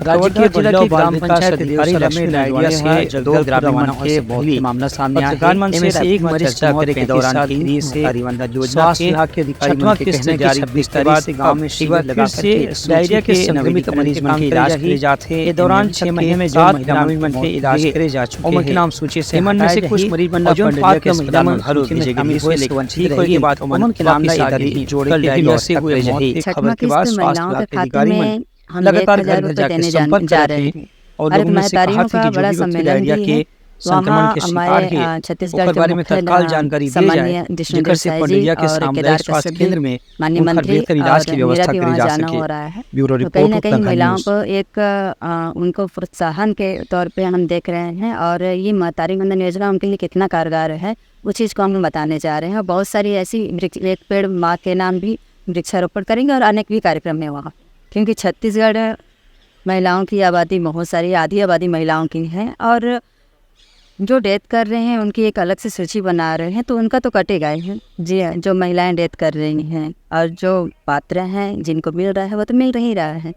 राज्य के जिला के ग्राम पंचायत अधिकारी लक्ष्मी आइडिया से दो ग्रामीण के बहुत मामला सामने आया है। इनमें से एक मरीज चर्चा करे के दौरान स्वास्थ्य विभाग के अधिकारियों के कहने की 26 तारीख से गांव में शिविर लगाकर डायरिया के संक्रमित मरीज मन के इलाज करे जाते हैं। इस दौरान 6 महीने में 7 ग्रामीण मन के इलाज करे जा चुके हैं। नाम सूची से मन में से कुछ मरीज मन के अस्पताल में हर जगह हुए लेकिन ठीक होने के बाद उमन के नाम इत्यादि जोड़े डायरिया से हुए रहे। खबर के बाद स्वास्थ्य विभाग के अधिकारी मन लगातार घर घर जाकर संपर्क जा रहे हैं और लोगों ने कहा था कि जो भी डायरिया के संक्रमण के शिकार है उसके बारे में तत्काल जानकारी दी जाए, जिससे से पंडिया के सामुदायिक स्वास्थ्य केंद्र में बेहतर इलाज की व्यवस्था करी जा सके। Bureau report. कहीं महिलाओं को एक उनको प्रोत्साहन के तौर पे हम देख रहे हैं और ये महतारी वंदन योजना उनके लिए कितना कारगर है उस चीज़ को हम बताने जा रहे हैं। बहुत सारी ऐसी एक पेड़ माँ के नाम भी वृक्षारोपण करेंगे और अनेक भी कार्यक्रम है वहाँ, क्योंकि छत्तीसगढ़ महिलाओं की आबादी बहुत सारी, आधी आबादी महिलाओं की है और जो डेथ कर रहे हैं उनकी एक अलग से सूची बना रहे हैं, तो उनका तो कटेगा ही। जी हाँ, जो महिलाएं डेथ कर रही हैं और जो पात्र हैं जिनको मिल रहा है वो तो मिल ही रहा है।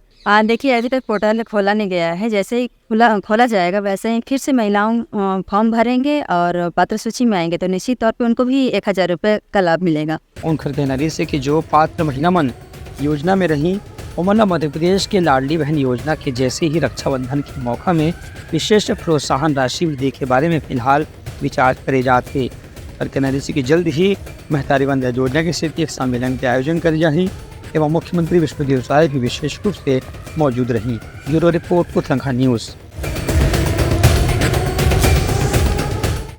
देखिए अभी तक पोर्टल खोला नहीं गया है, जैसे ही खोला जाएगा वैसे ही फिर से महिलाओं फॉर्म भरेंगे और पात्र सूची में आएंगे तो निश्चित तौर पे उनको भी 1000 रुपये का लाभ मिलेगा। उनका कहना से कि जो पात्र महिला मन योजना में रही उमला मध्य प्रदेश के लाडली बहन योजना के जैसे ही रक्षाबंधन के मौका में विशेष प्रोत्साहन राशि भी के बारे में फिलहाल विचार करे जाते और कहना कि जल्द ही महतारी वंदन योजना के सिर्फ एक सम्मेलन के आयोजन करे जाए एवं मुख्यमंत्री विष्णुदेव साय भी विशेष रूप से मौजूद रही। Bureau report Uttarakhand news.